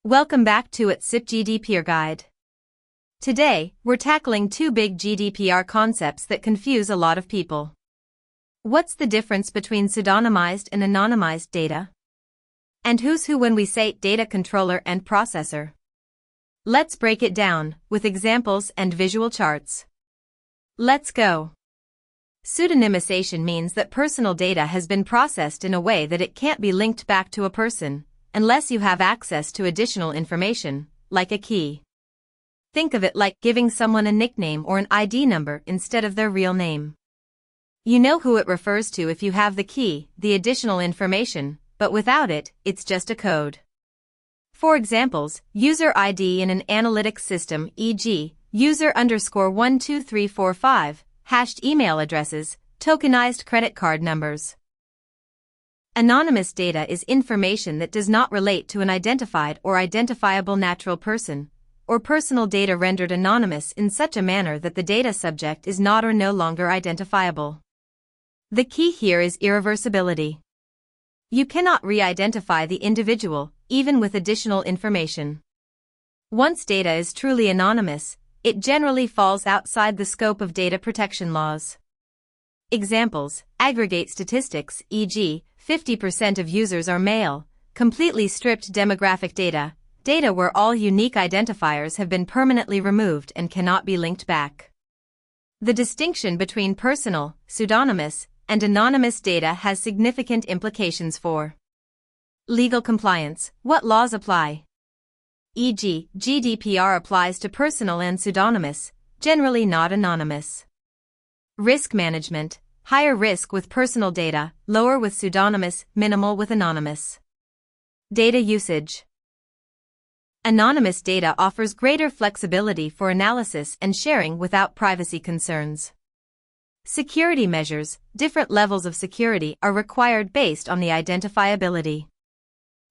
Welcome back to CIPP GDPR Guide. Today, we're tackling two big GDPR concepts that confuse a lot of people. What's the difference between pseudonymized and anonymized data? And who's who when we say data controller and processor? Let's break it down, with examples and visual charts. Let's go. Pseudonymization means that personal data has been processed in a way that it can't be linked back to a person, unless you have access to additional information, like a key. Think of it like giving someone a nickname or an ID number instead of their real name. You know who it refers to if you have the key, the additional information, but without it, it's just a code. For examples, user ID in an analytics system, e.g., user_12345, hashed email addresses, tokenized credit card numbers. Anonymous data is information that does not relate to an identified or identifiable natural person, or personal data rendered anonymous in such a manner that the data subject is not or no longer identifiable. The key here is irreversibility. You cannot re-identify the individual, even with additional information. Once data is truly anonymous, it generally falls outside the scope of data protection laws. Examples: aggregate statistics, e.g., 50% of users are male, completely stripped demographic data, data where all unique identifiers have been permanently removed and cannot be linked back. The distinction between personal, pseudonymous, and anonymous data has significant implications for legal compliance. What laws apply? E.g., GDPR applies to personal and pseudonymous, generally not anonymous. Risk management: higher risk with personal data, lower with pseudonymous, minimal with anonymous. Data usage: anonymous data offers greater flexibility for analysis and sharing without privacy concerns. Security measures: different levels of security are required based on the identifiability.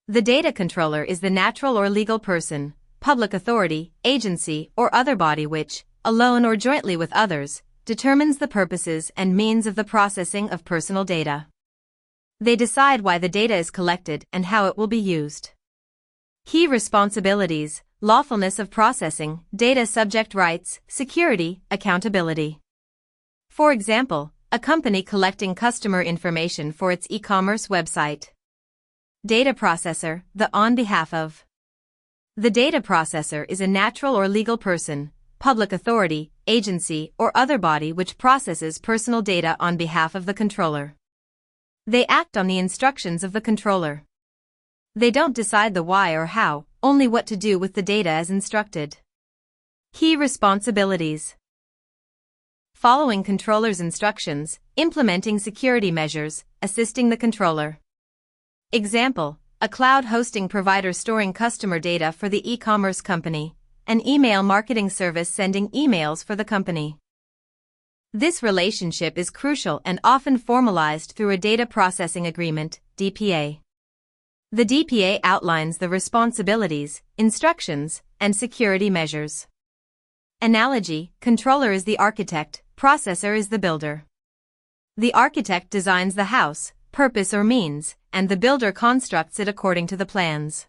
The data controller is the natural or legal person, public authority, agency, or other body which, alone or jointly with others, determines the purposes and means of the processing of personal data. They decide why the data is collected and how it will be used. Key responsibilities: lawfulness of processing, data subject rights, security, accountability. For example, a company collecting customer information for its e-commerce website. Data processor, the on behalf of. The data processor is a natural or legal person, public authority, agency, or other body which processes personal data on behalf of the controller. They act on the instructions of the controller. They don't decide the why or how, only what to do with the data as instructed. Key responsibilities: following controller's instructions, implementing security measures, assisting the controller. Example: a cloud hosting provider storing customer data for the e-commerce company, an email marketing service sending emails for the company. This relationship is crucial and often formalized through a data processing agreement, DPA. The DPA outlines the responsibilities, instructions, and security measures. Analogy: controller is the architect, processor is the builder. The architect designs the house, purpose or means, and the builder constructs it according to the plans.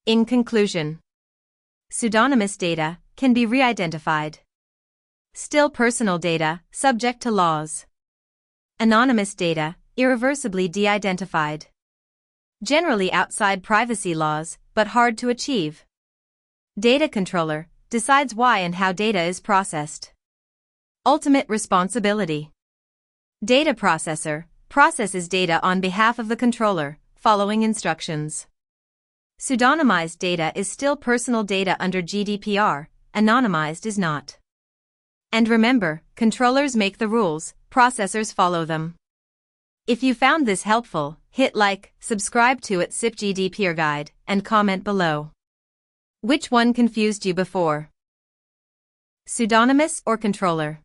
In conclusion, pseudonymous data can be re-identified. Still personal data, subject to laws. Anonymous data, irreversibly de-identified. Generally outside privacy laws, but hard to achieve. Data controller decides why and how data is processed. Ultimate responsibility. Data processor processes data on behalf of the controller, following instructions. Pseudonymized data is still personal data under GDPR, anonymized is not. And remember, controllers make the rules, processors follow them. If you found this helpful, hit like, subscribe to CIPP GDPR Guide, and comment below. Which one confused you before? Pseudonymous or controller?